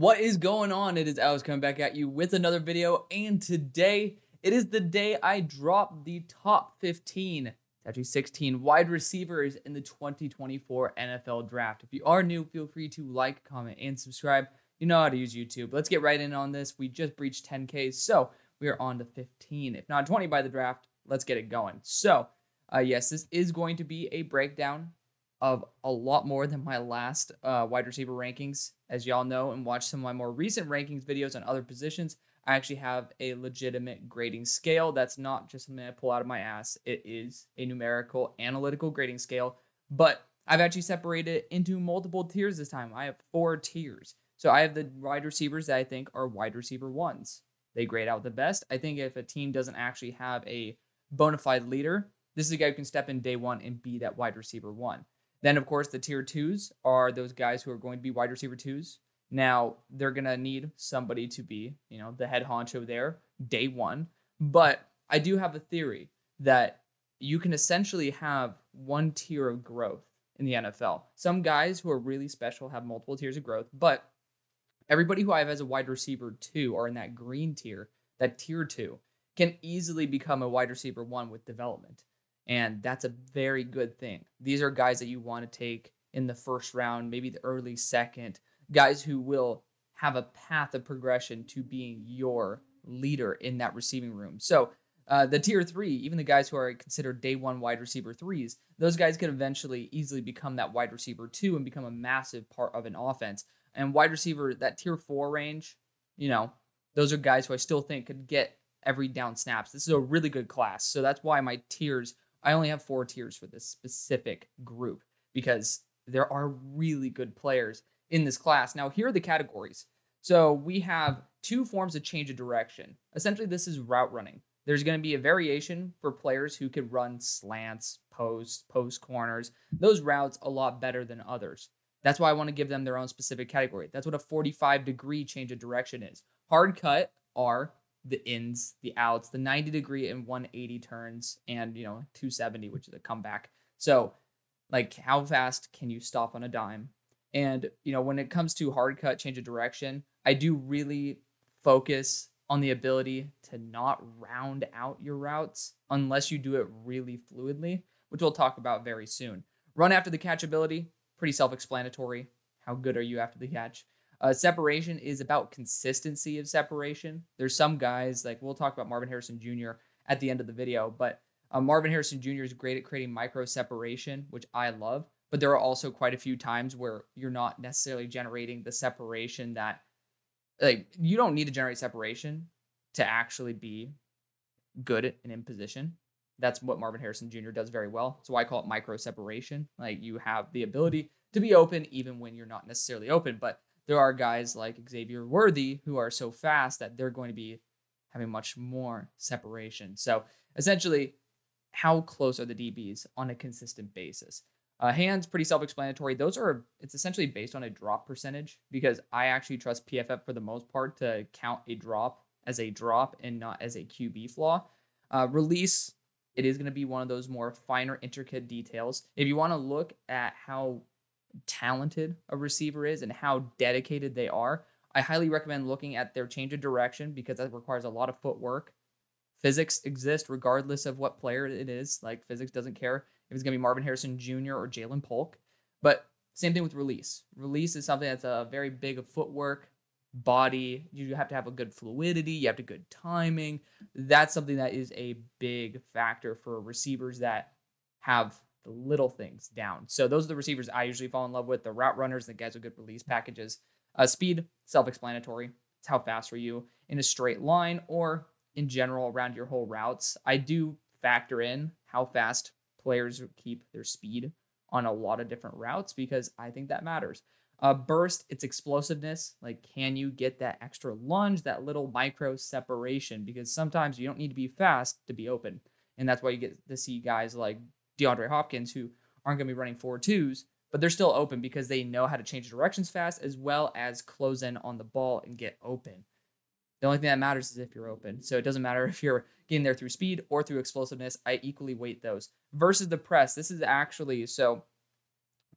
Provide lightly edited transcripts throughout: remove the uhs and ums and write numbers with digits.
What is going on? It is Alex coming back at you with another video, and today it is the day I dropped the top 15, it's actually 16 wide receivers in the 2024 NFL Draft. If you are new, feel free to like, comment, and subscribe. You know how to use YouTube. Let's get right in on this. We just breached 10K, so we are on to 15, if not 20 by the draft. Let's get it going. So, yes, this is going to be a breakdown of a lot more than my last wide receiver rankings. As y'all know and watch some of my more recent rankings videos on other positions, I actually have a legitimate grading scale. That's not just something I pull out of my ass. It is a numerical, analytical grading scale, but I've actually separated it into multiple tiers this time. I have 4 tiers. So I have the wide receivers that I think are wide receiver ones. They grade out the best. I think if a team doesn't actually have a bona fide leader, this is a guy who can step in day one and be that wide receiver one. Then, of course, the tier 2s are those guys who are going to be wide receiver 2s. Now, they're going to need somebody to be, the head honcho there, day one. But I do have a theory that you can essentially have one tier of growth in the NFL. Some guys who are really special have multiple tiers of growth, but everybody who I have as a wide receiver 2 or in that green tier, that tier 2, can easily become a wide receiver 1 with development. And that's a very good thing. These are guys that you want to take in the first round, maybe the early second, guys who will have a path of progression to being your leader in that receiving room. So the tier 3, even the guys who are considered day one wide receiver 3s, those guys can eventually easily become that wide receiver 2 and become a massive part of an offense. And wide receiver, that tier 4 range, those are guys who I still think could get every down snaps. This is a really good class. So that's why my tiers, I only have 4 tiers for this specific group because there are really good players in this class. Now, here are the categories. So we have 2 forms of change of direction. Essentially, this is route running. There's going to be a variation for players who could run slants, post corners. Those routes a lot better than others. That's why I want to give them their own specific category. That's what a 45-degree change of direction is. Hard cut are the ins, the outs, the 90-degree and 180 turns, and 270, which is a comeback. So, like, how fast can you stop on a dime? And when it comes to hard cut change of direction, I do really focus on the ability to not round out your routes unless you do it really fluidly, which we'll talk about very soon. Run after the catch ability, pretty self-explanatory. How good are you after the catch? Separation is about consistency of separation. There's some guys, like we'll talk about Marvin Harrison Jr. at the end of the video, but Marvin Harrison Jr. is great at creating micro separation, which I love. But there are also quite a few times where you're not necessarily generating the separation that, you don't need to generate separation to actually be good and in position. That's what Marvin Harrison Jr. does very well. So I call it micro separation. Like, you have the ability to be open even when you're not necessarily open, but there are guys like Xavier who are so fast that they're going to be having much more separation. So essentially, how close are the DBs on a consistent basis? Hands, pretty self-explanatory. It's essentially based on a drop percentage because I actually trust PFF for the most part to count a drop as a drop and not as a QB flaw. Release, it is going to be one of those more finer, intricate details. If you want to look at how talented a receiver is and how dedicated they are, I highly recommend looking at their change of direction because that requires a lot of footwork. Physics exists regardless of what player it is. Like, physics doesn't care if it's going to be Marvin Harrison Jr. or Jalen Polk. But same thing with release. Release is something that's a very big of footwork, body. You have to have a good fluidity. You have to have good timing. That's something that is a big factor for receivers that have the little things down. So those are the receivers I usually fall in love with, the route runners, the guys with good release packages. Speed, self-explanatory. It's how fast are you in a straight line or in general around your whole routes. I do factor in how fast players keep their speed on a lot of different routes because I think that matters. Burst, it's explosiveness. Like, can you get that extra lunge, that little micro separation? Because sometimes you don't need to be fast to be open. And that's why you get to see guys like DeAndre Hopkins who aren't going to be running 4.2s, but they're still open because they know how to change directions fast as well as close in on the ball and get open. The only thing that matters is if you're open. So it doesn't matter if you're getting there through speed or through explosiveness. I equally weight those. Versus the press, this is actually, so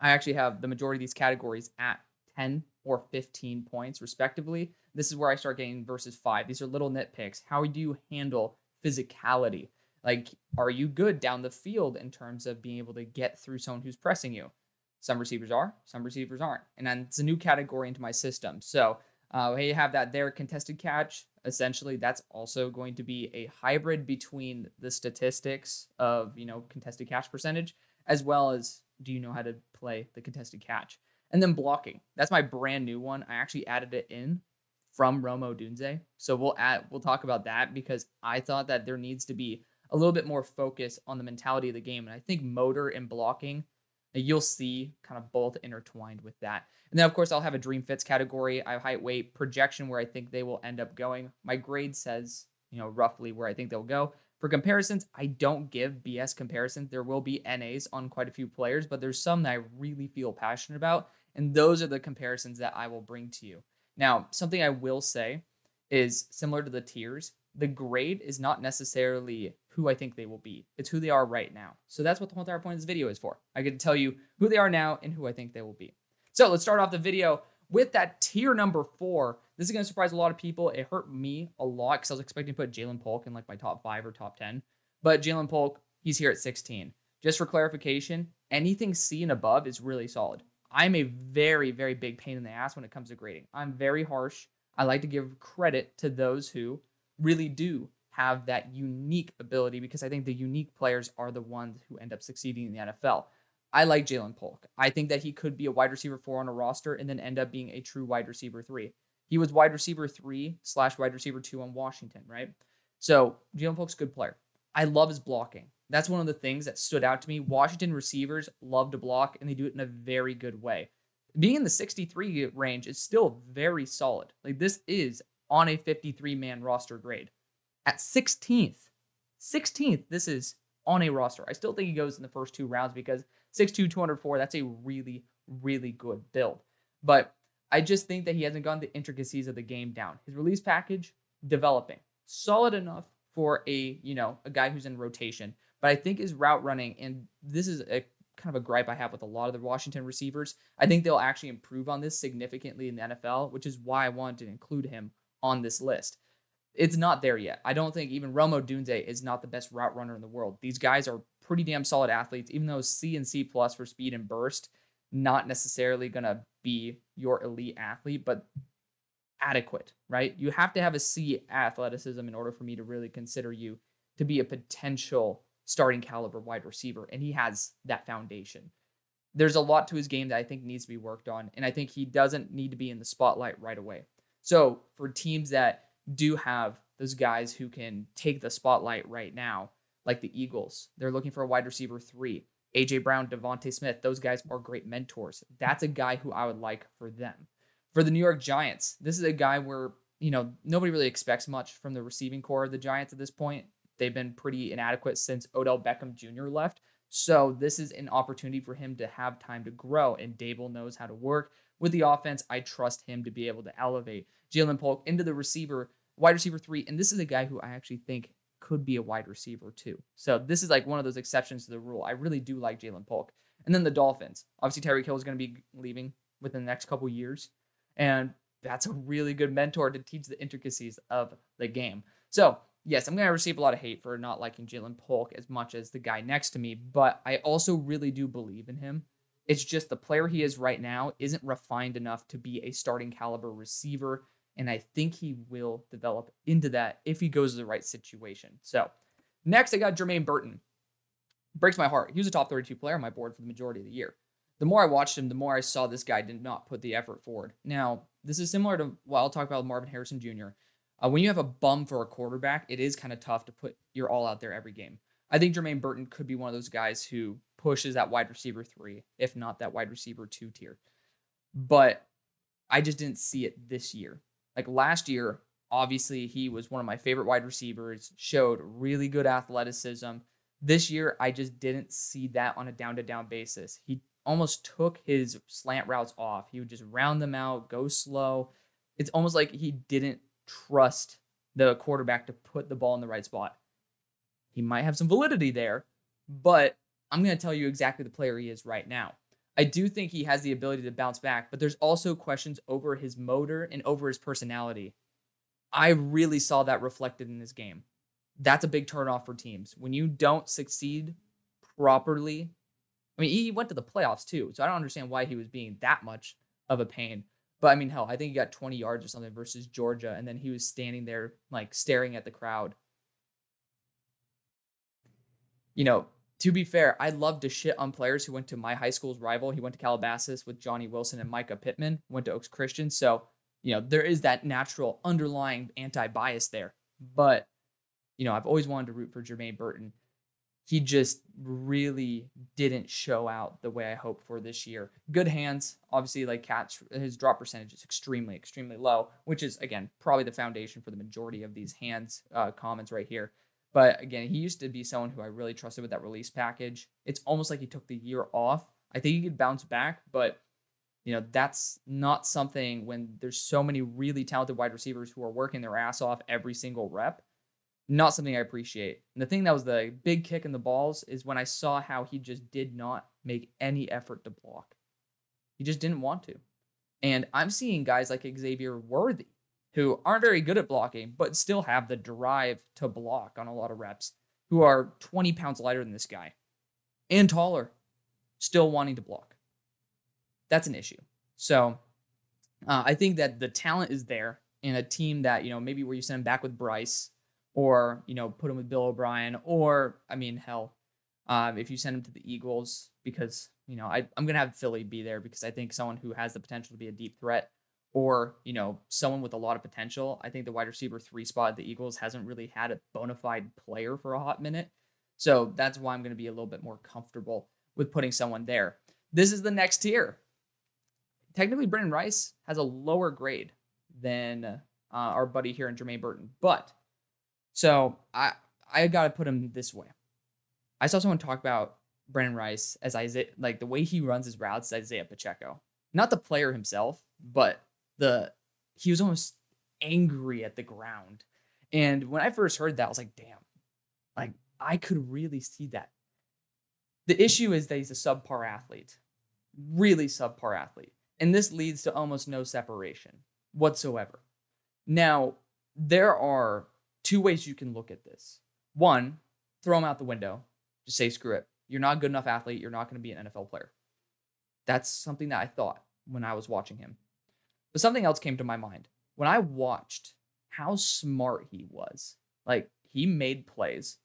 I actually have the majority of these categories at 10 or 15 points, respectively. This is where I start getting versus 5. These are little nitpicks. How do you handle physicality? Like, are you good down the field in terms of being able to get through someone who's pressing you? Some receivers are, some receivers aren't. And then it's a new category into my system. So you have that there, contested catch. Essentially, that's also going to be a hybrid between the statistics of, contested catch percentage, as well as do you know how to play the contested catch? And then blocking. That's my brand new one. I actually added it in from Odunze. So we'll talk about that because I thought that there needs to be a little bit more focus on the mentality of the game. And I think motor and blocking, you'll see kind of both intertwined with that. And then, of course, I'll have a dream fits category. I have height, weight, projection, where I think they will end up going. My grade says, roughly where I think they'll go. For comparisons, I don't give BS comparisons. There will be NAs on quite a few players, but there's some that I really feel passionate about. And those are the comparisons that I will bring to you. Now, something I will say is similar to the tiers. The grade is not necessarily who I think they will be. It's who they are right now. So that's what the whole entire point of this video is for. I get to tell you who they are now and who I think they will be. So let's start off the video with that tier number 4. This is going to surprise a lot of people. It hurt me a lot because I was expecting to put Jalen Polk in like my top 5 or top 10. But Jalen Polk, he's here at 16. Just for clarification, anything C and above is really solid. I'm a very, very big pain in the ass when it comes to grading. I'm very harsh. I like to give credit to those who really do have that unique ability because I think the unique players are the ones who end up succeeding in the NFL. I like Jalen Polk. I think that he could be a wide receiver 4 on a roster and then end up being a true wide receiver 3. He was wide receiver 3/wide receiver 2 on Washington, right? So Jalen Polk's a good player. I love his blocking. That's one of the things that stood out to me. Washington receivers love to block, and they do it in a very good way. Being in the 63 range is still very solid. Like, this is on a 53-man roster grade. At 16th, this is on a roster. I still think he goes in the first 2 rounds because 6'2", 204, that's a really, really good build. But I just think that he hasn't gotten the intricacies of the game down. His release package, developing. Solid enough for a guy who's in rotation. But I think his route running, and this is a kind of a gripe I have with a lot of the Washington receivers, I think they'll actually improve on this significantly in the NFL, which is why I wanted to include him on this list. It's not there yet. I don't think even Odunze is not the best route runner in the world. These guys are pretty damn solid athletes, even though C and C+ for speed and burst, not necessarily going to be your elite athlete, but adequate, right? You have to have a C athleticism in order for me to really consider you to be a potential starting caliber wide receiver, and he has that foundation. There's a lot to his game that I think needs to be worked on, and I think he doesn't need to be in the spotlight right away. So for teams that do have those guys who can take the spotlight right now, like the Eagles, they're looking for a wide receiver 3. A.J. Brown, Devontae Smith, those guys are great mentors. That's a guy who I would like for them. For the New York Giants, this is a guy where, nobody really expects much from the receiving core of the Giants at this point. They've been pretty inadequate since Odell Beckham Jr. left. So this is an opportunity for him to have time to grow, and Dable knows how to work with the offense. I trust him to be able to elevate Jalen Polk into the wide receiver 3. And this is a guy who I actually think could be a wide receiver 2. So this is like one of those exceptions to the rule. I really do like Jalen Polk. And then the Dolphins. Obviously, Tyreek Hill is going to be leaving within the next couple years. And that's a really good mentor to teach the intricacies of the game. So yes, I'm going to receive a lot of hate for not liking Jalen Polk as much as the guy next to me, but I also really do believe in him. It's just the player he is right now isn't refined enough to be a starting caliber receiver, and I think he will develop into that if he goes to the right situation. So next, I got Jermaine Burton. Breaks my heart. He was a top 32 player on my board for the majority of the year. The more I watched him, the more I saw this guy did not put the effort forward. Now, this is similar to what I'll talk about with Marvin Harrison Jr. When you have a bum for a quarterback, it is kind of tough to put your all out there every game. I think Jermaine Burton could be one of those guys who pushes that wide receiver 3, if not that wide receiver 2 tier. But I just didn't see it this year. Like last year, obviously, he was one of my favorite wide receivers, showed really good athleticism. This year, I just didn't see that on a down-to-down basis. He almost took his slant routes off. He would just round them out, go slow. It's almost like he didn't trust the quarterback to put the ball in the right spot. He might have some validity there, but I'm going to tell you exactly the player he is right now. I do think he has the ability to bounce back, but there's also questions over his motor and over his personality. I really saw that reflected in his game. That's a big turnoff for teams. When you don't succeed properly, I mean, he went to the playoffs too, so I don't understand why he was being that much of a pain. But I mean, hell, I think he got 20 yards or something versus Georgia, and then he was standing there like staring at the crowd. You know, to be fair, I love to shit on players who went to my high school's rival. He went to Calabasas with Johnny Wilson and Micah Pittman, went to Oaks Christian. So, you know, there is that natural underlying anti-bias there. But, you know, I've always wanted to root for Jermaine Burton. He just really didn't show out the way I hoped for this year. Good hands, obviously, like his drop percentage is extremely, extremely low, which is, again, probably the foundation for the majority of these hands comments right here. But again, he used to be someone who I really trusted with that release package. It's almost like he took the year off. I think he could bounce back, but you know, that's not something when there's so many really talented wide receivers who are working their ass off every single rep. Not something I appreciate. And the thing that was the big kick in the balls is when I saw how he just did not make any effort to block. He just didn't want to. And I'm seeing guys like Xavier Worthy, who aren't very good at blocking, but still have the drive to block on a lot of reps, who are 20 pounds lighter than this guy and taller, still wanting to block. That's an issue. So I think that the talent is there in a team that, you know, maybe where you send him back with Bryce or, you know, put him with Bill O'Brien or, I mean, hell, if you send him to the Eagles, because, you know, I'm going to have Philly be there because I think someone who has the potential to be a deep threat or, you know, someone with a lot of potential. I think the wide receiver 3 spot at the Eagles hasn't really had a bona fide player for a hot minute. So that's why I'm going to be a little bit more comfortable with putting someone there. This is the next tier. Technically, Brenden Rice has a lower grade than our buddy here in Jermaine Burton. But, so I got to put him this way. I saw someone talk about Brenden Rice as Isaiah, like the way he runs his routes is Isaiah Pacheco. Not the player himself, but he was almost angry at the ground. And when I first heard that, I was like, damn, like I could really see that. The issue is that he's a subpar athlete, really subpar athlete. And this leads to almost no separation whatsoever. Now, there are 2 ways you can look at this. One, throw him out the window. Just say, screw it. You're not a good enough athlete. You're not going to be an NFL player. That's something that I thought when I was watching him. But something else came to my mind. When I watched how smart he was, like he made plays.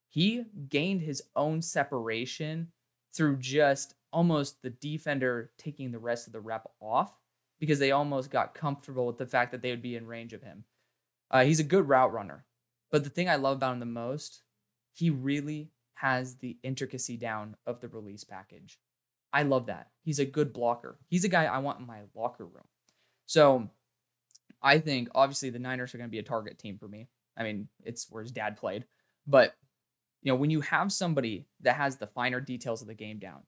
He gained his own separation through just almost the defender taking the rest of the rep off because they almost got comfortable with the fact that they would be in range of him. He's a good route runner. But the thing I love about him the most, he really has the intricacy down of the release package. I love that. He's a good blocker. He's a guy I want in my locker room. So I think, obviously, the Niners are going to be a target team for me. I mean, it's where his dad played. But, you know, when you have somebody that has the finer details of the game down,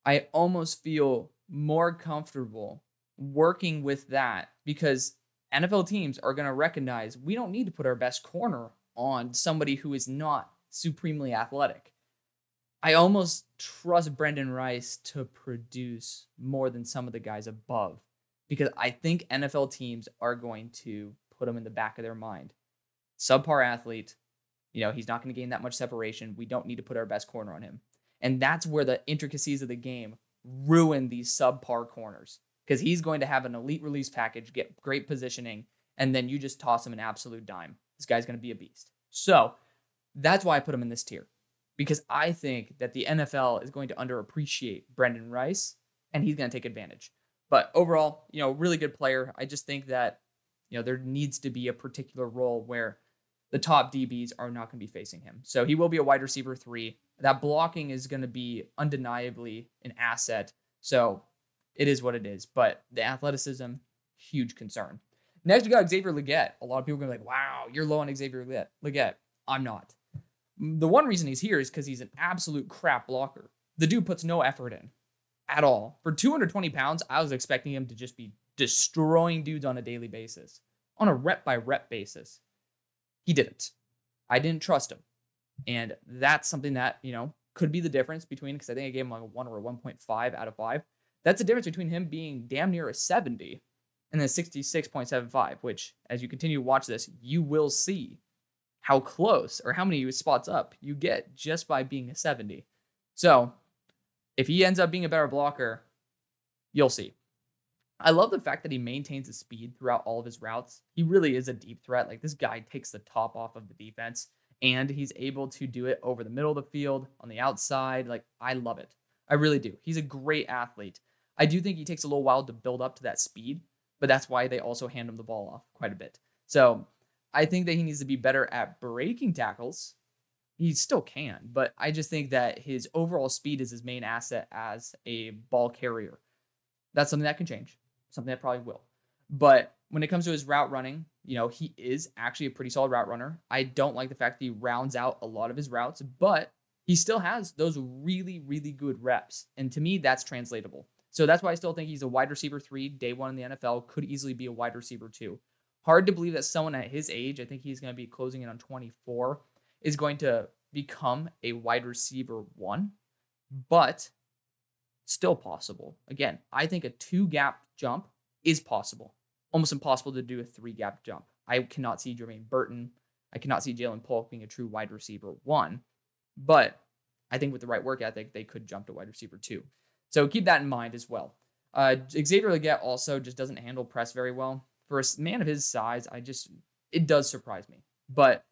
I almost feel more comfortable working with that because NFL teams are going to recognize we don't need to put our best corner on somebody who is not supremely athletic. I almost trust Brenden Rice to produce more than some of the guys above because I think NFL teams are going to put him in the back of their mind. Subpar athlete, you know, he's not going to gain that much separation. We don't need to put our best corner on him. And that's where the intricacies of the game ruin these subpar corners because he's going to have an elite release package, get great positioning, and then you just toss him an absolute dime. This guy's going to be a beast. So that's why I put him in this tier because I think that the NFL is going to underappreciate Brenden Rice and he's going to take advantage. But overall, you know, really good player. I just think that, you know, there needs to be a particular role where the top DBs are not going to be facing him. So he will be a wide receiver 3. That blocking is going to be undeniably an asset. So it is what it is. But the athleticism, huge concern. Next, we got Xavier Legette. A lot of people are going to be like, wow, you're low on Xavier Legette. I'm not. The one reason he's here is because he's an absolute crap blocker. The dude puts no effort in at all. For 220 pounds, I was expecting him to just be destroying dudes on a daily basis, on a rep-by-rep basis. He didn't. I didn't trust him. And that's something that, you know, could be the difference between, because I think I gave him like a 1 or a 1.5 out of 5. That's the difference between him being damn near a 70 and then 66.75, which, as you continue to watch this, you will see how close or how many spots up you get just by being a 70. So if he ends up being a better blocker, you'll see. I love the fact that he maintains his speed throughout all of his routes. He really is a deep threat. Like, this guy takes the top off of the defense, and he's able to do it over the middle of the field, on the outside. Like, I love it. I really do. He's a great athlete. I do think he takes a little while to build up to that speed, but that's why they also hand him the ball off quite a bit. So I think that he needs to be better at breaking tackles. He still can, but I just think that his overall speed is his main asset as a ball carrier. That's something that can change, something that probably will. But when it comes to his route running, he is actually a pretty solid route runner. I don't like the fact that he rounds out a lot of his routes, but he still has those really, really good reps. And to me, that's translatable. So that's why I still think he's a wide receiver 3, day 1 in the NFL, could easily be a wide receiver 2. Hard to believe that someone at his age, I think he's going to be closing in on 24, is going to become a wide receiver 1, but still possible. Again, I think a 2-gap jump is possible. Almost impossible to do a 3-gap jump. I cannot see Jermaine Burton. I cannot see Jalen Polk being a true wide receiver 1, but I think with the right work ethic, they could jump to wide receiver 2. So keep that in mind as well. Xavier Legette also just doesn't handle press very well. For a man of his size, it does surprise me. But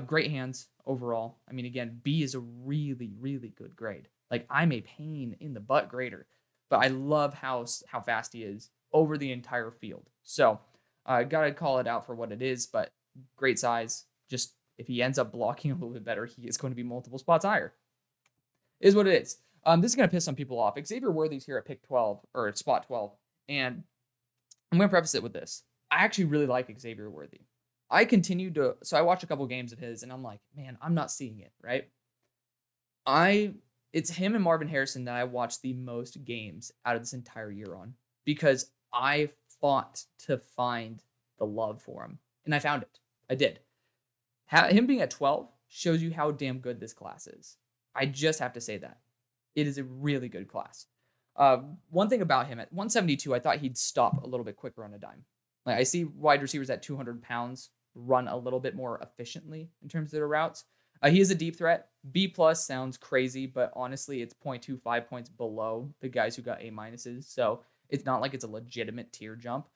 great hands overall. I mean, again, B is a really, really good grade. Like, I'm a pain in the butt grader, but I love how fast he is over the entire field. So gotta call it out for what it is, but great size. Just if he ends up blocking a little bit better, he is going to be multiple spots higher. Is what it is. This is going to piss some people off. Xavier Worthy's here at pick 12, or at spot 12. And I'm going to preface it with this. I actually really like Xavier Worthy. I watch a couple games of his, and I'm like, man, I'm not seeing it, right? It's him and Marvin Harrison that I watched the most games out of this entire year on, because I fought to find the love for him, and I found it. I did. Him being at 12 shows you how damn good this class is. I just have to say that. It is a really good class. One thing about him, at 172, I thought he'd stop a little bit quicker on a dime. Like, I see wide receivers at 200 pounds run a little bit more efficiently in terms of their routes. He is a deep threat. B+ sounds crazy, but honestly, it's 0.25 points below the guys who got A minuses. So it's not like it's a legitimate tier jump.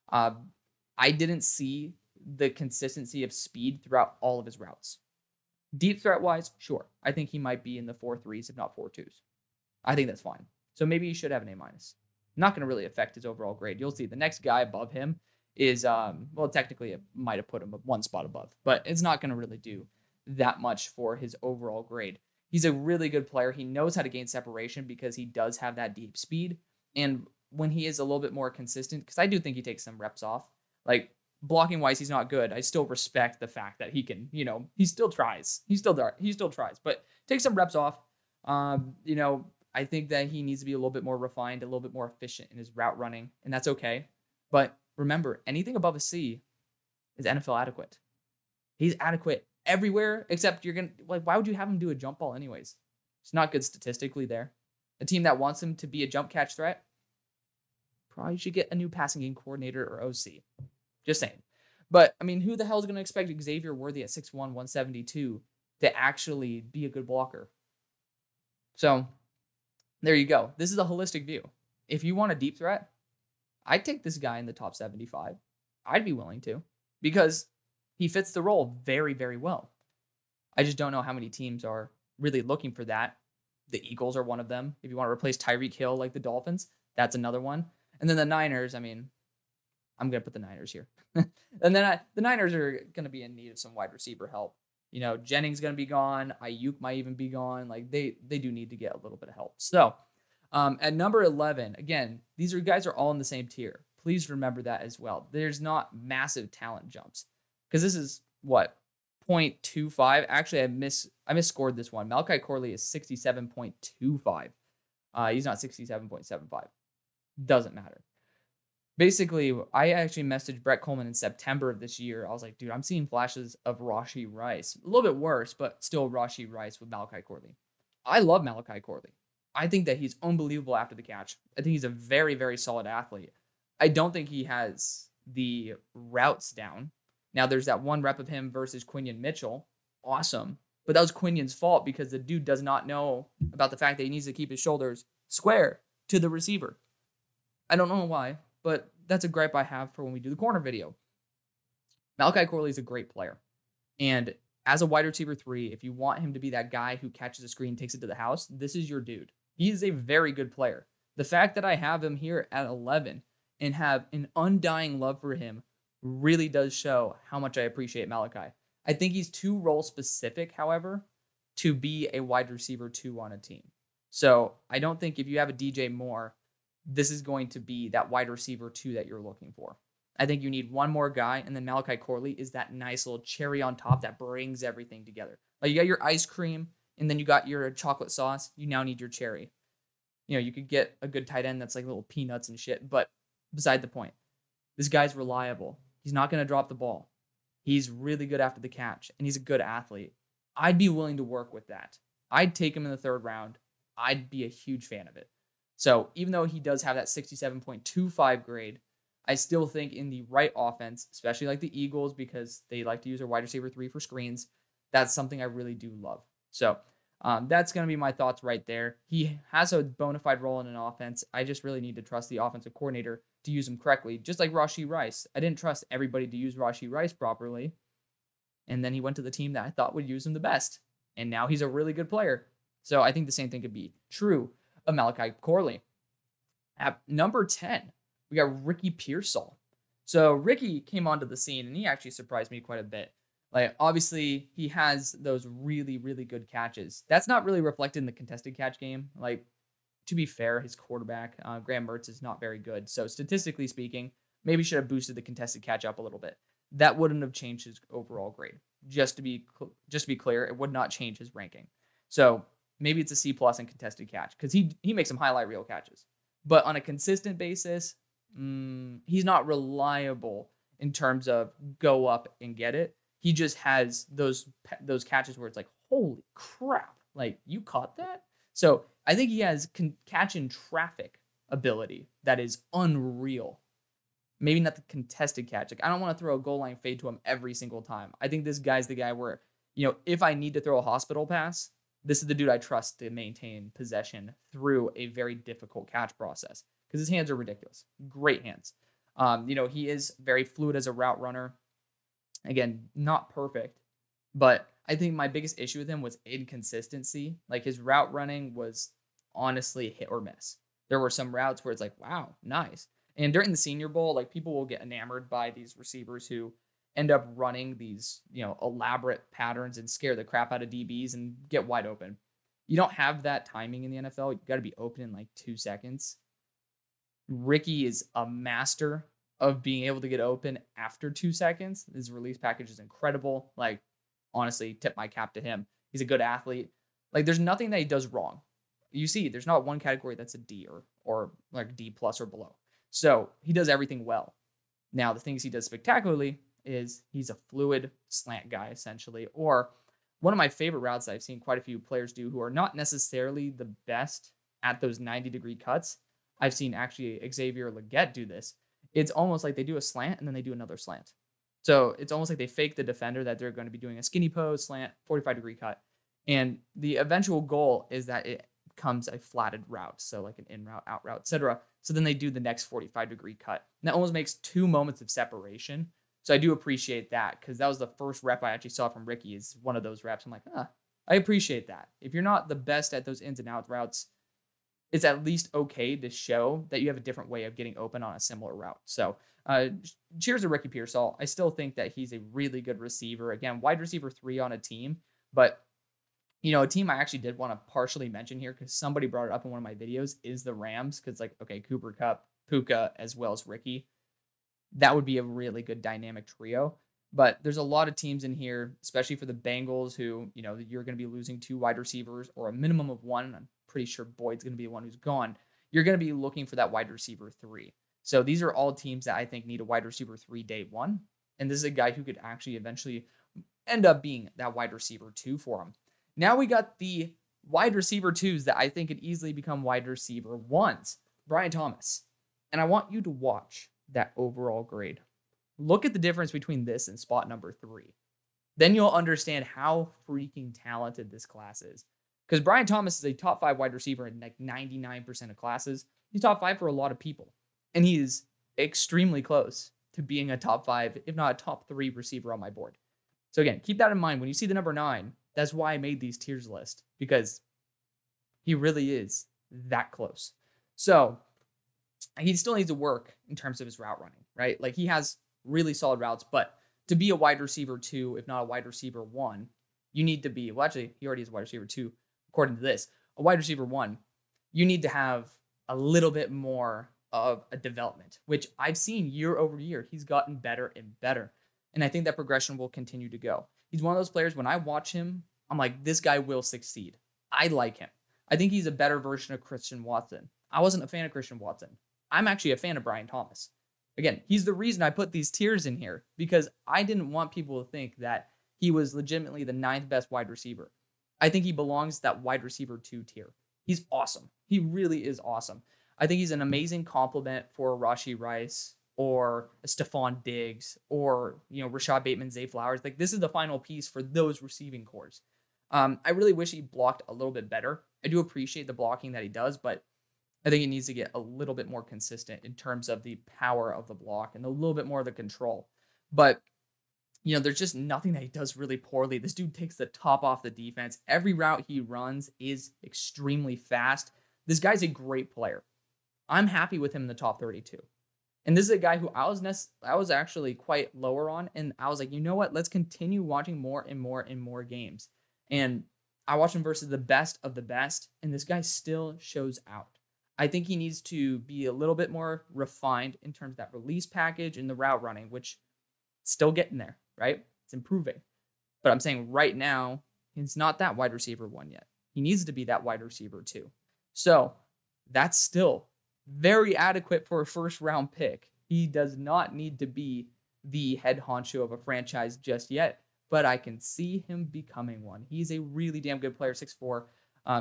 I didn't see the consistency of speed throughout all of his routes. Deep threat wise, sure. I think he might be in the 4.3s, if not 4.2s. I think that's fine. So maybe he should have an A-. Not going to really affect his overall grade. You'll see the next guy above him is, well, technically it might have put him 1 spot above, but it's not going to really do that much for his overall grade. He's a really good player. He knows how to gain separation because he does have that deep speed. And when he is a little bit more consistent, because I do think he takes some reps off, like, blocking wise, he's not good. I still respect the fact that he can, he still tries. He still tries, but take some reps off. I think that he needs to be a little bit more refined, a little bit more efficient in his route running, and that's okay. But remember, anything above a C is NFL adequate. He's adequate everywhere, except why would you have him do a jump ball anyways? It's not good statistically there. A team that wants him to be a jump catch threat probably should get a new passing game coordinator or OC. Just saying. But, I mean, who the hell is going to expect Xavier Worthy at 6'1", 172 to actually be a good blocker? So, there you go. This is a holistic view. If you want a deep threat, I'd take this guy in the top 75. I'd be willing to, because he fits the role very, very well. I just don't know how many teams are really looking for that. The Eagles are one of them. If you want to replace Tyreek Hill like the Dolphins, that's another one. And then the Niners, I mean, I'm going to put the Niners here. And then the Niners are going to be in need of some wide receiver help. Jennings going to be gone. Ayuk might even be gone. Like, they do need to get a little bit of help. So, at number 11, again, these guys are all in the same tier. Please remember that as well. There's not massive talent jumps, because this is, 0.25. Actually, I misscored this one. Malachi Corley is 67.25. He's not 67.75. Doesn't matter. Basically, I actually messaged Brett Coleman in September of this year. I was like, dude, I'm seeing flashes of Rashee Rice. A little bit worse, but still Rashee Rice with Malachi Corley. I love Malachi Corley. I think that he's unbelievable after the catch. I think he's a very, very solid athlete. I don't think he has the routes down. Now, there's that one rep of him versus Quinion Mitchell. Awesome. But that was Quinion's fault because the dude does not know about the fact that he needs to keep his shoulders square to the receiver. I don't know why, but that's a gripe I have for when we do the corner video. Malachi Corley is a great player. And as a wide receiver 3, if you want him to be that guy who catches a screen, takes it to the house, this is your dude. He is a very good player. The fact that I have him here at 11 and have an undying love for him really does show how much I appreciate Malachi. I think he's too role specific, however, to be a wide receiver 2 on a team. So I don't think if you have a DJ Moore, this is going to be that wide receiver 2 that you're looking for. I think you need one more guy, and then Malachi Corley is that nice little cherry on top that brings everything together. Like you got your ice cream, and then you got your chocolate sauce. You now need your cherry. You know, you could get a good tight end that's like little peanuts and shit, but beside the point. This guy's reliable. He's not going to drop the ball. He's really good after the catch, and he's a good athlete. I'd be willing to work with that. I'd take him in the 3rd round. I'd be a huge fan of it. So even though he does have that 67.25 grade, I still think in the right offense, especially like the Eagles, because they like to use their wide receiver 3 for screens, that's something I really do love. So that's going to be my thoughts right there. He has a bona fide role in an offense. I just really need to trust the offensive coordinator to use him correctly, just like Rashee Rice. I didn't trust everybody to use Rashee Rice properly, and then he went to the team that I thought would use him the best, and now he's a really good player. So I think the same thing could be true of Malachi Corley. At number 10, we got Ricky Pearsall. So Ricky came onto the scene, and he actually surprised me quite a bit. Like, obviously, he has those really, really good catches. That's not really reflected in the contested catch game. Like, to be fair, his quarterback, Graham Mertz, is not very good. So, statistically speaking, maybe should have boosted the contested catch up a little bit. That wouldn't have changed his overall grade. Just to be clear, it would not change his ranking. So, maybe it's a C+ in contested catch because he makes some highlight reel catches. But on a consistent basis, he's not reliable in terms of go up and get it. He just has those catches where it's like, holy crap, like you caught that? So I think he has catch in traffic ability that is unreal. Maybe not the contested catch. Like I don't want to throw a goal line fade to him every single time. I think this guy's the guy where, you know, if I need to throw a hospital pass, this is the dude I trust to maintain possession through a very difficult catch process because his hands are ridiculous. Great hands. You know, he is very fluid as a route runner. Again, not perfect, but I think my biggest issue with him was inconsistency. Like his route running was honestly hit or miss. There were some routes where it's like, wow, nice. And during the Senior Bowl, like people will get enamored by these receivers who end up running these, you know, elaborate patterns and scare the crap out of DBs and get wide open. You don't have that timing in the NFL. You got to be open in like 2 seconds. Ricky is a master of being able to get open after 2 seconds. His release package is incredible. Like, honestly, tip my cap to him. He's a good athlete. Like, there's nothing that he does wrong. You see, there's not one category that's a D or like D+ or below. So he does everything well. Now, the things he does spectacularly is he's a fluid slant guy, essentially. Or one of my favorite routes that I've seen quite a few players do who are not necessarily the best at those 90-degree cuts. I've seen actually Xavier Legette do this. It's almost like they do a slant and then they do another slant. So it's almost like they fake the defender that they're going to be doing a skinny pose, slant, 45-degree cut. And the eventual goal is that it becomes a flatted route. So like an in route, out route, etc. So then they do the next 45-degree cut. And that almost makes 2 moments of separation. So I do appreciate that because that was the first rep I actually saw from Ricky is one of those reps. I'm like, I appreciate that. If you're not the best at those ins and out routes, it's at least okay to show that you have a different way of getting open on a similar route. So cheers to Ricky Pearsall. I still think that he's a really good receiver. Again, wide receiver 3 on a team. But, you know, a team I actually did want to partially mention here because somebody brought it up in one of my videos is the Rams. Because, like, okay, Cooper Kupp, Puka, as well as Ricky. That would be a really good dynamic trio. But there's a lot of teams in here, especially for the Bengals, who, you know, you're going to be losing 2 wide receivers or a minimum of 1. I'm pretty sure Boyd's going to be the one who's gone. You're going to be looking for that wide receiver 3. So these are all teams that I think need a wide receiver 3 day 1. And this is a guy who could actually eventually end up being that wide receiver 2 for him. Now we got the wide receiver 2s that I think could easily become wide receiver 1s. Brian Thomas. And I want you to watch that overall grade. Look at the difference between this and spot number 3. Then you'll understand how freaking talented this class is. Because Brian Thomas is a top 5 wide receiver in like 99% of classes. He's top 5 for a lot of people. And he is extremely close to being a top 5, if not a top 3 receiver on my board. So again, keep that in mind. When you see the number 9, that's why I made these tiers list. Because he really is that close. So he still needs to work in terms of his route running, right? Like he has really solid routes, but to be a wide receiver 2, if not a wide receiver 1, you need to be, well, actually, he already is a wide receiver 2, according to this. A wide receiver 1, you need to have a little bit more of a development, which I've seen year over year. He's gotten better and better. And I think that progression will continue to go. He's one of those players, when I watch him, I'm like, this guy will succeed. I like him. I think he's a better version of Christian Watson. I wasn't a fan of Christian Watson. I'm actually a fan of Brian Thomas. Again, he's the reason I put these tiers in here, because I didn't want people to think that he was legitimately the 9th best wide receiver. I think he belongs to that wide receiver 2 tier. He's awesome. He really is awesome. I think he's an amazing complement for Rashee Rice or Stephon Diggs or, Rashad Bateman, Zay Flowers. Like, this is the final piece for those receiving cores. I really wish he blocked a little bit better. I do appreciate the blocking that he does, but I think he needs to get a little bit more consistent in terms of the power of the block and a little bit more of the control. But, there's just nothing that he does really poorly. This dude takes the top off the defense. Every route he runs is extremely fast. This guy's a great player. I'm happy with him in the top 32. And this is a guy who I was actually quite lower on. And I was like, you know what? Let's continue watching more and more and more games. And I watched him versus the best of the best. And this guy still shows out. I think he needs to be a little bit more refined in terms of that release package and the route running, which still getting there, right? It's improving. But I'm saying right now, he's not that wide receiver 1 yet. He needs to be that wide receiver 2. So that's still very adequate for a first round pick. He does not need to be the head honcho of a franchise just yet, but I can see him becoming one. He's a really damn good player, 6'4",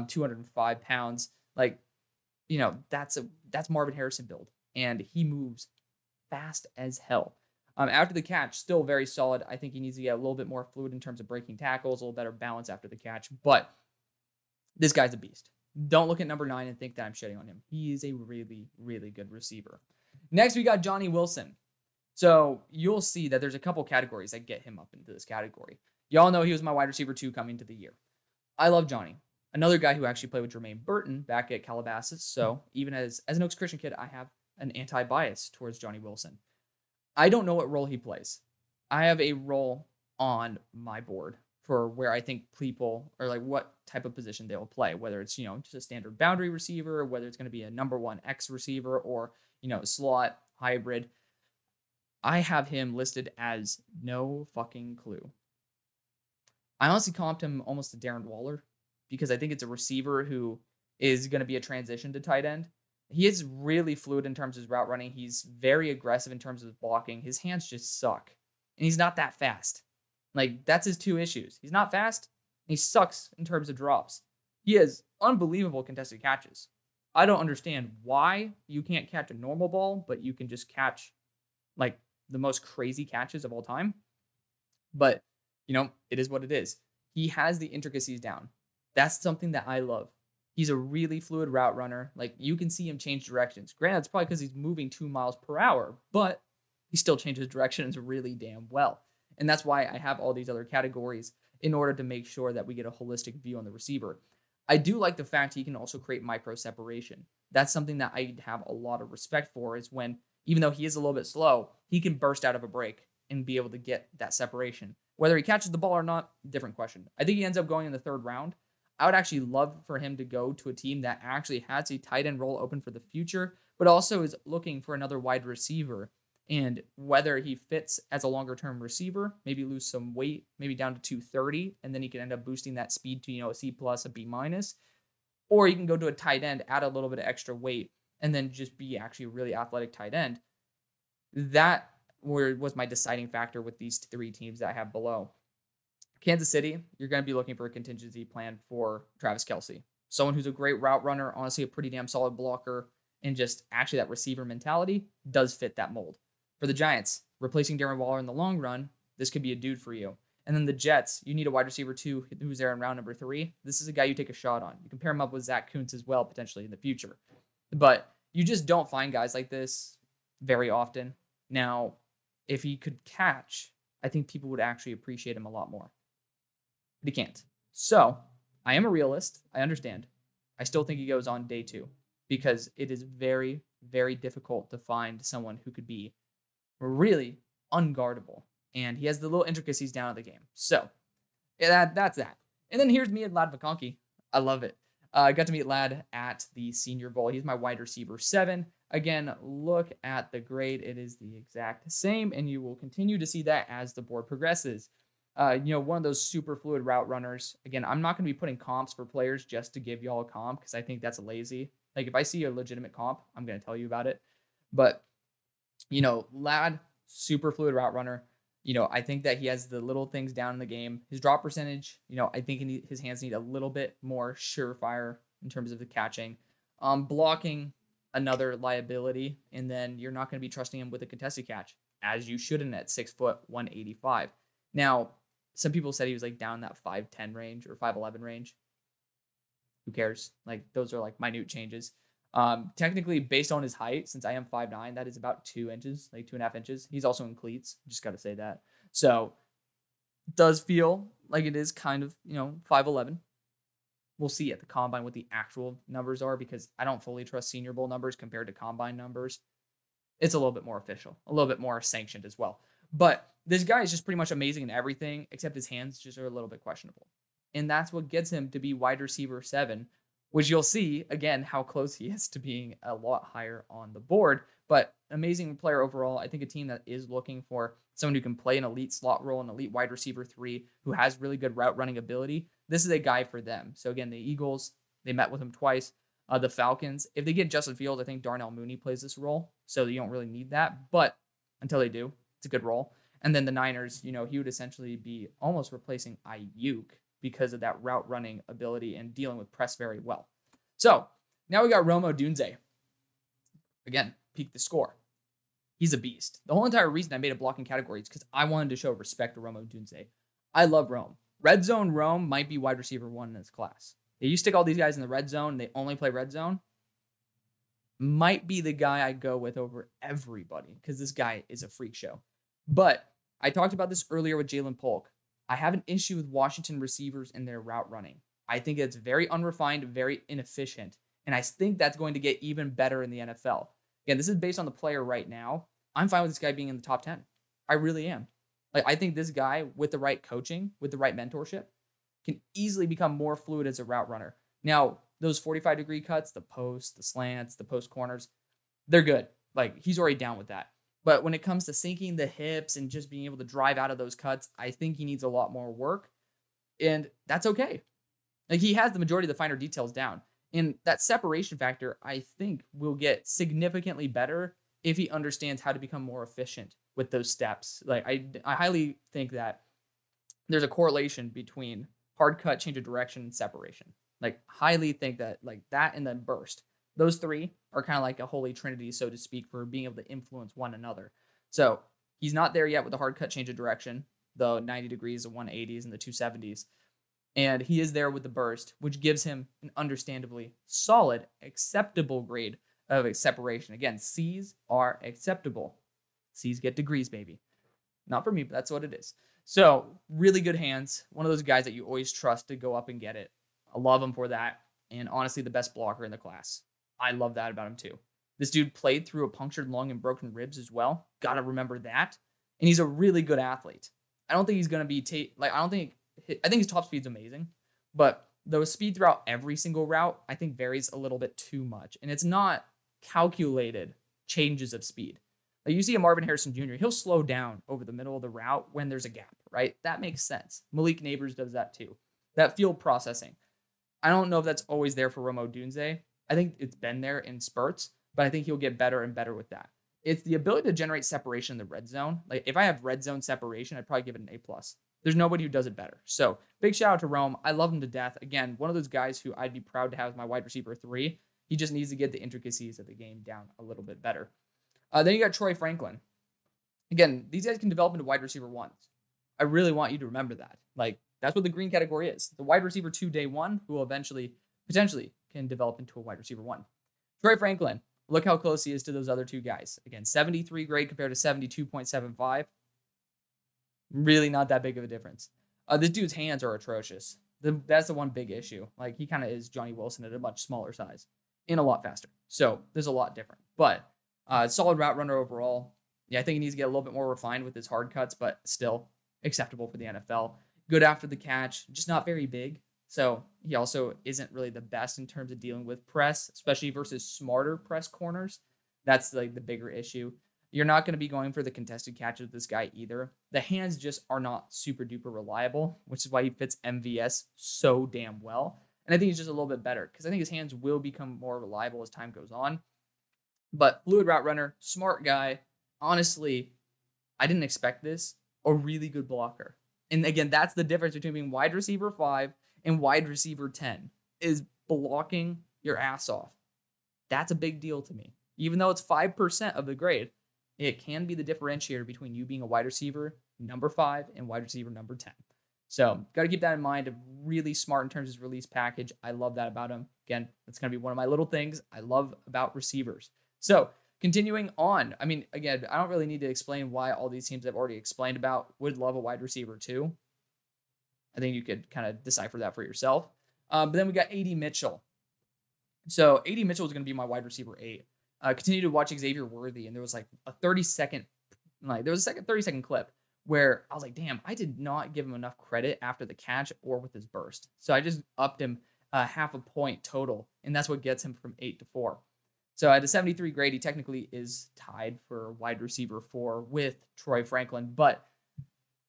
205 pounds. Like, that's Marvin Harrison build, and he moves fast as hell. After the catch, still very solid. I think he needs to get a little bit more fluid in terms of breaking tackles, a little better balance after the catch, but this guy's a beast. Don't look at number 9 and think that I'm shitting on him. He is a really, really good receiver. Next, we got Johnny Wilson. So you'll see that there's a couple categories that get him up into this category. Y'all know he was my wide receiver 2 coming to the year. I love Johnny. Another guy who actually played with Jermaine Burton back at Calabasas. So even as an Oaks Christian kid, I have an anti-bias towards Johnny Wilson. I don't know what role he plays. I have a role on my board for where I think people, or like what type of position they will play, whether it's, just a standard boundary receiver, or whether it's going to be a number 1 X receiver, or, slot hybrid. I have him listed as no fucking clue. I honestly comped him almost to Darren Waller, because I think it's a receiver who is going to be a transition to tight end. He is really fluid in terms of his route running. He's very aggressive in terms of his blocking. His hands just suck. And he's not that fast. Like, that's his 2 issues. He's not fast, and he sucks in terms of drops. He has unbelievable contested catches. I don't understand why you can't catch a normal ball, but you can just catch, like, the most crazy catches of all time. But, it is what it is. He has the intricacies down. That's something that I love. He's a really fluid route runner. Like, you can see him change directions. Granted, it's probably because he's moving 2 miles per hour, but he still changes directions really damn well. And that's why I have all these other categories in order to make sure that we get a holistic view on the receiver. I do like the fact he can also create micro separation. That's something that I have a lot of respect for, is when, even though he is a little bit slow, he can burst out of a break and be able to get that separation. Whether he catches the ball or not, different question. I think he ends up going in the 3rd round. I would actually love for him to go to a team that actually has a tight end role open for the future, but also is looking for another wide receiver. And whether he fits as a longer-term receiver, maybe lose some weight, maybe down to 230, and then he can end up boosting that speed to, a C+, a B-, or he can go to a tight end, add a little bit of extra weight, and then just be actually a really athletic tight end. That was my deciding factor with these 3 teams that I have below. Kansas City, you're going to be looking for a contingency plan for Travis Kelce. Someone who's a great route runner, honestly, a pretty damn solid blocker, and just actually that receiver mentality does fit that mold. For the Giants, replacing Darren Waller in the long run, this could be a dude for you. And then the Jets, you need a wide receiver too, who's there in round number 3. This is a guy you take a shot on. You can pair him up with Zach Kuntz as well, potentially in the future. But you just don't find guys like this very often. Now, if he could catch, I think people would actually appreciate him a lot more. But he can't. So, I am a realist. I understand. I still think he goes on day 2 because it is very, very difficult to find someone who could be really unguardable. And he has the little intricacies down at the game. So, yeah, that's that. And then here's me and Lad McConkey. I love it. I got to meet Lad at the Senior Bowl. He's my wide receiver 7. Again, look at the grade. It is the exact same, and you will continue to see that as the board progresses. One of those super fluid route runners. Again, I'm not going to be putting comps for players just to give y'all a comp because I think that's lazy. Like, if I see a legitimate comp, I'm going to tell you about it. But, Lad, super fluid route runner. I think that he has the little things down in the game. His drop percentage, I think his hands need a little bit more surefire in terms of the catching. Blocking, another liability. And then you're not going to be trusting him with a contested catch, as you shouldn't at 6 foot, 185. Now, some people said he was like down that 5'10 range or 5'11 range. Who cares? Like, those are like minute changes. Technically, based on his height, since I am 5'9", that is about 2 inches, like 2.5 inches. He's also in cleats. Just got to say that. So, does feel like it is kind of, 5'11". We'll see at the combine what the actual numbers are because I don't fully trust Senior Bowl numbers compared to combine numbers. It's a little bit more official, a little bit more sanctioned as well. But this guy is just pretty much amazing in everything, except his hands just are a little bit questionable. And that's what gets him to be wide receiver 7, which you'll see, again, how close he is to being a lot higher on the board. But amazing player overall. I think a team that is looking for someone who can play an elite slot role, an elite wide receiver 3, who has really good route running ability. This is a guy for them. So again, the Eagles, they met with him twice. The Falcons, if they get Justin Fields, I think Darnell Mooney plays this role. So you don't really need that. But until they do, it's a good role. And then the Niners, he would essentially be almost replacing Ayuk because of that route running ability and dealing with press very well. So now we got Rome Odunze. Again, peak the score. He's a beast. The whole entire reason I made a blocking category is because I wanted to show respect to Rome Odunze. I love Rome. Red zone Rome might be wide receiver 1 in this class. If you stick all these guys in the red zone, they only play red zone, might be the guy I go with over everybody because this guy is a freak show. But I talked about this earlier with Jalen Polk. I have an issue with Washington receivers and their route running. I think it's very unrefined, very inefficient, and I think that's going to get even better in the NFL. Again, this is based on the player right now. I'm fine with this guy being in the top 10. I really am. Like, I think this guy, with the right coaching, with the right mentorship, can easily become more fluid as a route runner. Now, those 45-degree cuts, the posts, the slants, the post corners, they're good. Like, he's already down with that. But when it comes to sinking the hips and just being able to drive out of those cuts, I think he needs a lot more work. And that's okay. Like, he has the majority of the finer details down. And that separation factor, I think, will get significantly better if he understands how to become more efficient with those steps. Like, I highly think that there's a correlation between hard cut, change of direction, and separation. Like, highly think that, like, that and then burst. Those 3 are kind of like a holy trinity, so to speak, for being able to influence one another. So he's not there yet with the hard cut, change of direction, the 90 degrees, the 180s, and the 270s. And he is there with the burst, which gives him an understandably solid, acceptable grade of separation. Again, C's are acceptable. C's get degrees, baby. Not for me, but that's what it is. So, really good hands. One of those guys that you always trust to go up and get it. I love him for that. And honestly, the best blocker in the class. I love that about him too. This dude played through a punctured lung and broken ribs as well. Got to remember that. And he's a really good athlete. I don't think he's going to be, I think his top speed's amazing. But the speed throughout every single route, I think varies a little bit too much. And it's not calculated changes of speed. Like, you see a Marvin Harrison Jr., he'll slow down over the middle of the route when there's a gap, right? That makes sense. Malik Nabers does that too. That field processing. I don't know if that's always there for Rome Odunze. I think it's been there in spurts, but I think he'll get better and better with that. It's the ability to generate separation in the red zone. Like if I have red zone separation, I'd probably give it an A+. There's nobody who does it better. So big shout out to Rome. I love him to death. Again, one of those guys who I'd be proud to have as my wide receiver 3. He just needs to get the intricacies of the game down a little bit better. Then you got Troy Franklin. Again, these guys can develop into wide receiver 1s. I really want you to remember that. Like, that's what the green category is. The wide receiver 2 day 1, who will eventually, potentially, can develop into a wide receiver 1. Troy Franklin, look how close he is to those other 2 guys. Again, 73 grade compared to 72.75. Really not that big of a difference. This dude's hands are atrocious. That's the one big issue. Like, he kind of is Johnny Wilson at a much smaller size and a lot faster. So, there's a lot different. But, solid route runner overall. Yeah, I think he needs to get a little bit more refined with his hard cuts, but still acceptable for the NFL. Good after the catch, just not very big. So he also isn't really the best in terms of dealing with press, especially versus smarter press corners. That's like the bigger issue. You're not going to be going for the contested catches with this guy either. The hands just are not super duper reliable, which is why he fits MVS so damn well. And I think he's just a little bit better because I think his hands will become more reliable as time goes on. But fluid route runner, smart guy. Honestly, I didn't expect this. A really good blocker. And again, that's the difference between being wide receiver 5 and wide receiver 10 is blocking your ass off. That's a big deal to me. Even though it's 5% of the grade, it can be the differentiator between you being a wide receiver number 5 and wide receiver number 10. So got to keep that in mind. Really smart in terms of his release package. I love that about him. Again, that's going to be one of my little things I love about receivers. So continuing on, I mean, again, I don't really need to explain why all these teams I've already explained about would love a wide receiver too. I think you could kind of decipher that for yourself. But then we got A.D. Mitchell. So A.D. Mitchell is going to be my wide receiver 8. Continue to watch Xavier Worthy, and there was like a 30-second clip where I was like, damn, I did not give him enough credit after the catch or with his burst. So I just upped him half a point total, and that's what gets him from 8 to 4. So at a 73 grade, he technically is tied for wide receiver 4 with Troy Franklin, but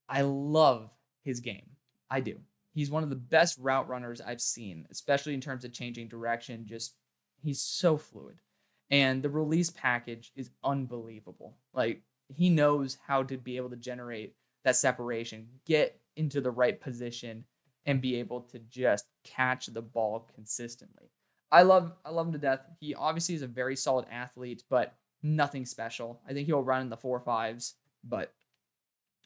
I love his game. I do. He's one of the best route runners I've seen, especially in terms of changing direction. Just, he's so fluid. And the release package is unbelievable. Like, he knows how to be able to generate that separation, get into the right position, and be able to just catch the ball consistently. I love him to death. He obviously is a very solid athlete, but nothing special. I think he'll run in the 4.5s, but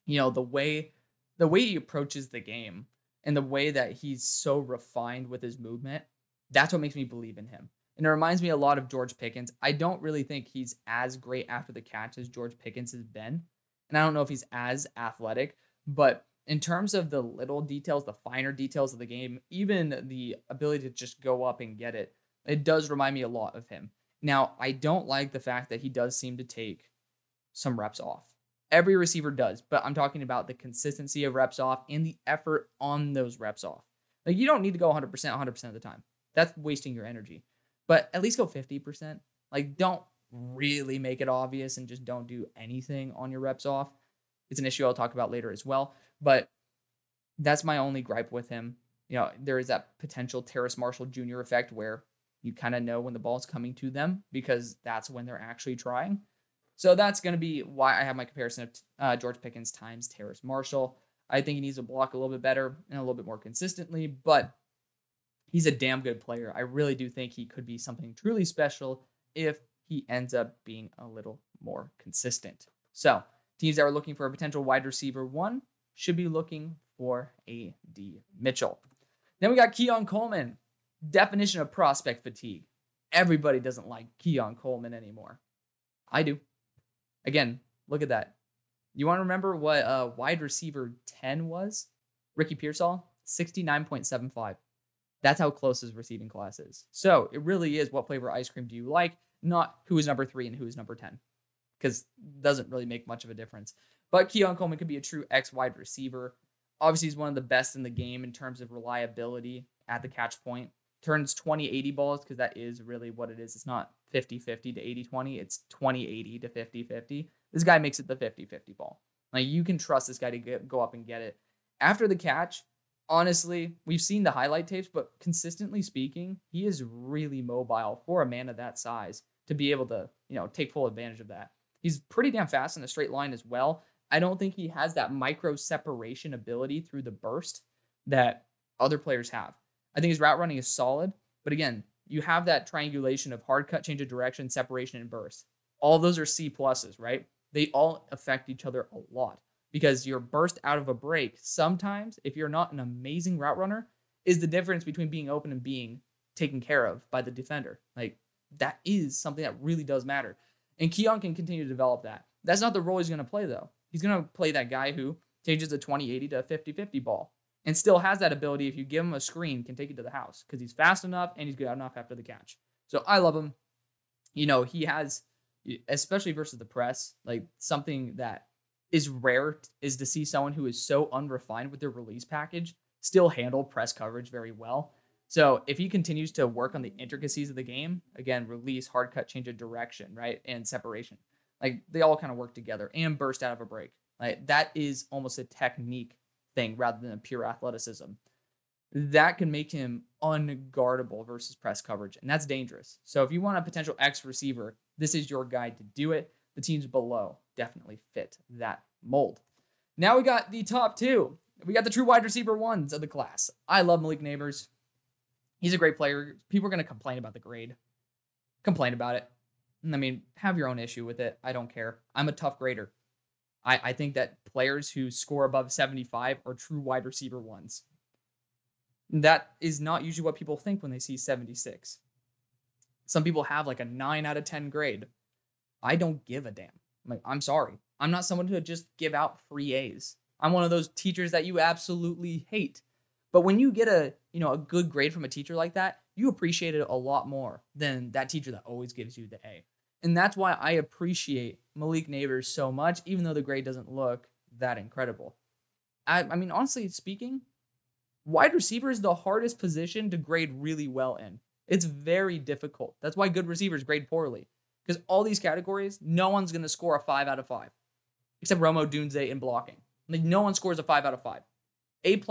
you know, the way he approaches the game and the way that he's so refined with his movement, that's what makes me believe in him. And it reminds me a lot of George Pickens. I don't really think he's as great after the catch as George Pickens has been. And I don't know if he's as athletic, but in terms of the little details, the finer details of the game, even the ability to just go up and get it, it does remind me a lot of him. Now, I don't like the fact that he does seem to take some reps off. Every receiver does, but I'm talking about the consistency of reps off and the effort on those reps off. Like, you don't need to go 100% of the time. That's wasting your energy. But at least go 50%. Like, don't really make it obvious and just don't do anything on your reps off. It's an issue I'll talk about later as well. But that's my only gripe with him. You know, there is that potential Terrace Marshall Jr. effect where you kind of know when the ball's coming to them because that's when they're actually trying. So that's going to be why I have my comparison of George Pickens times Terrace Marshall. I think he needs to block a little bit better and a little bit more consistently, but he's a damn good player. I really do think he could be something truly special if he ends up being a little more consistent. So teams that are looking for a potential wide receiver 1 should be looking for A.D. Mitchell. Then we got Keon Coleman. Definition of prospect fatigue. Everybody doesn't like Keon Coleman anymore. I do. Again, look at that. You want to remember what wide receiver 10 was? Ricky Pearsall, 69.75. That's how close his receiving class is. So it really is what flavor ice cream do you like, not who is number 3 and who is number 10. Because it doesn't really make much of a difference. But Keon Coleman could be a true X wide receiver. Obviously, he's one of the best in the game in terms of reliability at the catch point. Turns 20-80 balls because that is really what it is. It's not 50-50 to 80-20. It's 20-80 to 50-50. This guy makes it the 50-50 ball. Like, you can trust this guy to go up and get it. After the catch, honestly, we've seen the highlight tapes, but consistently speaking, he is really mobile for a man of that size to be able to, you know, take full advantage of that. He's pretty damn fast in a straight line as well. I don't think he has that micro separation ability through the burst that other players have. I think his route running is solid, but again, you have that triangulation of hard cut, change of direction, separation, and burst. All of those are C pluses, right? They all affect each other a lot because your burst out of a break, sometimes, if you're not an amazing route runner, is the difference between being open and being taken care of by the defender. Like, that is something that really does matter. And Keon can continue to develop that. That's not the role he's going to play, though. He's going to play that guy who changes a 20-80 to a 50-50 ball and still has that ability, if you give him a screen, can take it to the house because he's fast enough and he's good enough after the catch. So I love him. You know, he has, especially versus the press, like something that is rare is to see someone who is so unrefined with their release package still handle press coverage very well. So if he continues to work on the intricacies of the game, again, release, hard cut, change of direction, right, and separation, like they all kind of work together, and burst out of a break. Like that is almost a technique thing rather than a pure athleticism. That can make him unguardable versus press coverage, and that's dangerous. So if you want a potential X receiver, this is your guy to do it. The teams below definitely fit that mold. Now we got the top two. We got the true wide receiver ones of the class. I love Malik Nabers. He's a great player. People are going to complain about the grade. Complain about it. I mean, have your own issue with it. I don't care. I'm a tough grader. I think that players who score above 75 are true wide receiver ones. That is not usually what people think when they see 76. Some people have like a 9 out of 10 grade. I don't give a damn. I'm sorry. I'm not someone to just give out free A's. I'm one of those teachers that you absolutely hate. But when you get a good grade from a teacher like that, you appreciate it a lot more than that teacher that always gives you the A. And that's why I appreciate Malik Nabers so much, even though the grade doesn't look that incredible. I mean, honestly speaking, wide receiver is the hardest position to grade really well in. It's very difficult. That's why good receivers grade poorly. Because all these categories, no one's going to score a 5 out of 5. Except Odunze in blocking. Like, no one scores a 5 out of 5. A+,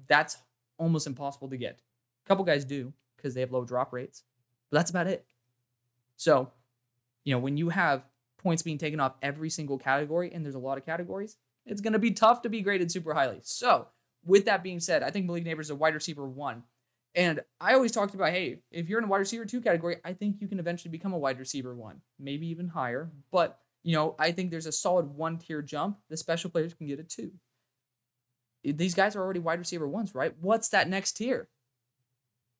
that's almost impossible to get. A couple guys do, because they have low drop rates. But that's about it. So, when you have points being taken off every single category, and there's a lot of categories, it's going to be tough to be graded super highly. So, with that being said, I think Malik Nabers is a wide receiver 1. And I always talked about, hey, if you're in a wide receiver 2 category, I think you can eventually become a wide receiver 1. Maybe even higher. But, I think there's a solid 1-tier jump. The special players can get a 2. These guys are already wide receiver 1s, right? What's that next tier?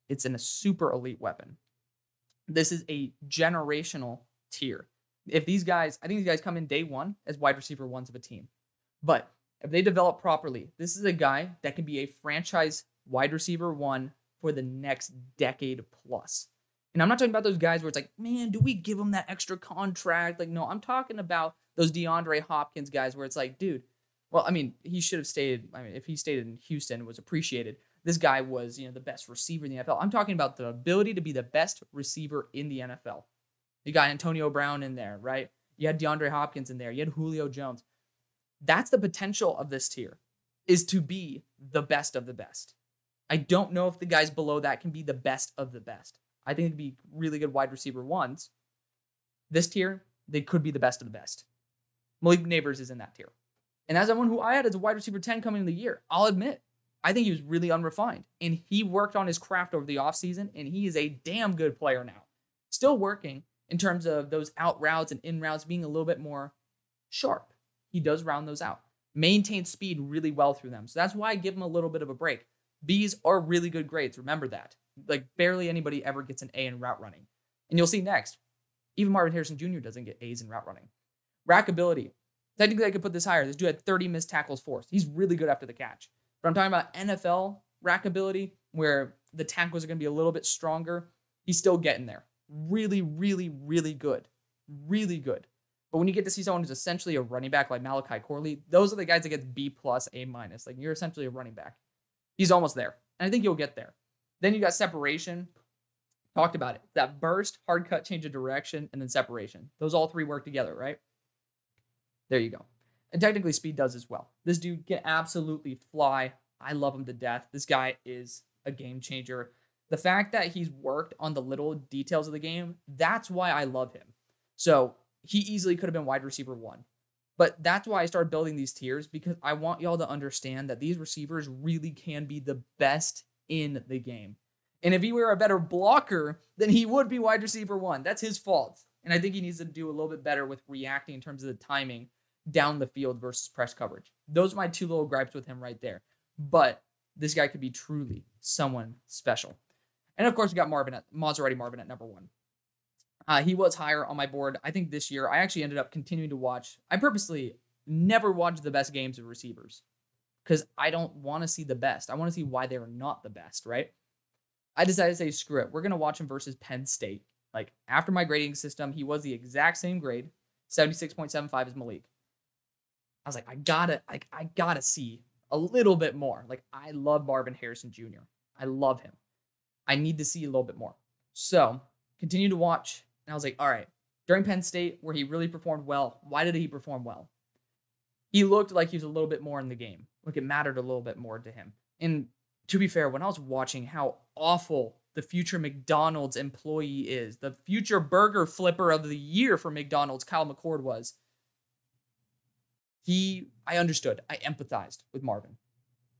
It's in a super elite weapon. This is a generational tier. I think these guys come in day 1 as wide receiver 1s of a team. But if they develop properly, this is a guy that can be a franchise wide receiver 1 for the next decade plus. And I'm not talking about those guys where it's like, man, do we give him that extra contract? Like, no, I'm talking about those DeAndre Hopkins guys where it's like, dude, well, I mean, he should have stayed. I mean, if he stayed in Houston, was appreciated. This guy was, the best receiver in the NFL. I'm talking about the ability to be the best receiver in the NFL. You got Antonio Brown in there, right? You had DeAndre Hopkins in there. You had Julio Jones. That's the potential of this tier, is to be the best of the best. I don't know if the guys below that can be the best of the best. I think it'd be really good wide receiver 1s. This tier, they could be the best of the best. Malik Nabers is in that tier. And as someone who I had as a wide receiver 10 coming into the year, I'll admit, I think he was really unrefined. And he worked on his craft over the offseason, and he is a damn good player now. Still working in terms of those out routes and in routes being a little bit more sharp. He does round those out. Maintains speed really well through them. So that's why I give him a little bit of a break. B's are really good grades. Remember that. Like, barely anybody ever gets an A in route running. And you'll see next, even Marvin Harrison Jr. doesn't get A's in route running. Rackability. Technically, I could put this higher. This dude had 30 missed tackles forced. He's really good after the catch. But I'm talking about NFL rackability, where the tackles are going to be a little bit stronger. He's still getting there. Really, really, really good. Really good. But when you get to see someone who's essentially a running back like Malachi, Corley, those are the guys that get B+, A-. Like, you're essentially a running back. He's almost there. And I think you'll get there. Then you got separation. Talked about it. That burst, hard cut, change of direction, and then separation. Those all three work together, right? There you go. And technically speed does as well. This dude can absolutely fly. I love him to death. This guy is a game changer. The fact that he's worked on the little details of the game, that's why I love him. So he easily could have been wide receiver 1. But that's why I started building these tiers, because I want y'all to understand that these receivers really can be the best in the game. And if he were a better blocker, then he would be wide receiver 1. That's his fault. And I think he needs to do a little bit better with reacting in terms of the timing down the field versus press coverage. Those are my 2 little gripes with him right there. But this guy could be truly someone special. And of course, we got Maserati Marvin at number 1. He was higher on my board. I think this year, I actually ended up continuing to watch. I purposely never watched the best games of receivers because I don't want to see the best. I want to see why they're not the best, right? I decided to say, screw it. We're going to watch him versus Penn State. Like, after my grading system, he was the exact same grade, 76.75 as Malik. I was like, I gotta see a little bit more. Like, I love Marvin Harrison Jr. I love him. I need to see a little bit more. So, continue to watch. And I was like, all right, during Penn State, where he really performed well, why did he perform well? He looked like he was a little bit more in the game. Like, it mattered a little bit more to him. And to be fair, when I was watching how awful the future McDonald's employee is, the future burger flipper of the year for McDonald's, Kyle McCord was, I understood. I empathized with Marvin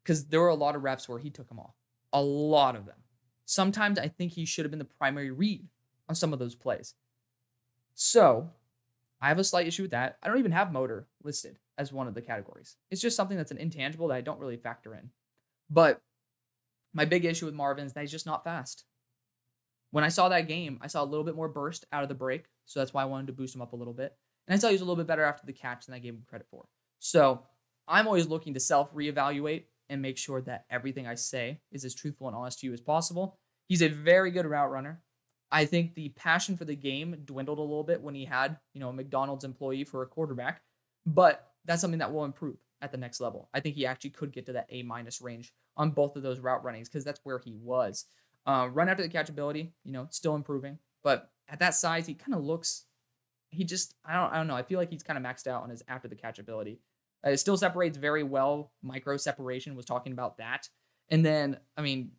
because there were a lot of reps where he took him off. A lot of them. Sometimes I think he should have been the primary read on some of those plays. So I have a slight issue with that. I don't even have motor listed as one of the categories. It's just something that's an intangible that I don't really factor in. But my big issue with Marvin is that he's just not fast. When I saw that game, I saw a little bit more burst out of the break. So that's why I wanted to boost him up a little bit. And I saw he was a little bit better after the catch than I gave him credit for. So I'm always looking to self-reevaluate and make sure that everything I say is as truthful and honest to you as possible. He's a very good route runner. I think the passion for the game dwindled a little bit when he had, a McDonald's employee for a quarterback, but that's something that will improve at the next level. I think he actually could get to that A- range on both of those route runnings because that's where he was. Run after the catch ability, still improving, but at that size, he kind of looks. I don't know. I feel like he's kind of maxed out on his after the catch ability. It still separates very well. Micro separation was talking about that. And then,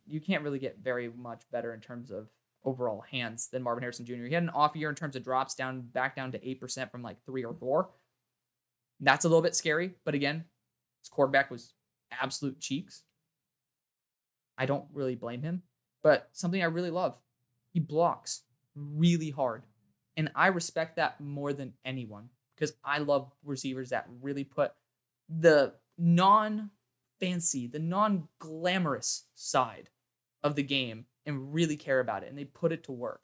you can't really get very much better in terms of overall hands than Marvin Harrison Jr. He had an off year in terms of drops back down to 8% from like 3 or 4. That's a little bit scary. But again, his quarterback was absolute cheeks. I don't really blame him. But something I really love, he blocks really hard. And I respect that more than anyone because I love receivers that really put the non-fancy, the non-glamorous side of the game and really care about it. And they put it to work.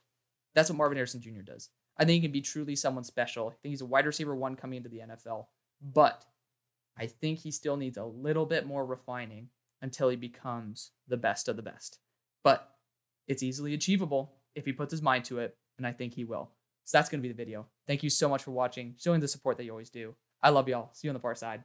That's what Marvin Harrison Jr. does. I think he can be truly someone special. I think he's a wide receiver 1 coming into the NFL. But I think he still needs a little bit more refining until he becomes the best of the best. But it's easily achievable if he puts his mind to it. And I think he will. So that's going to be the video. Thank you so much for watching, showing the support that you always do. I love y'all. See you on the far side.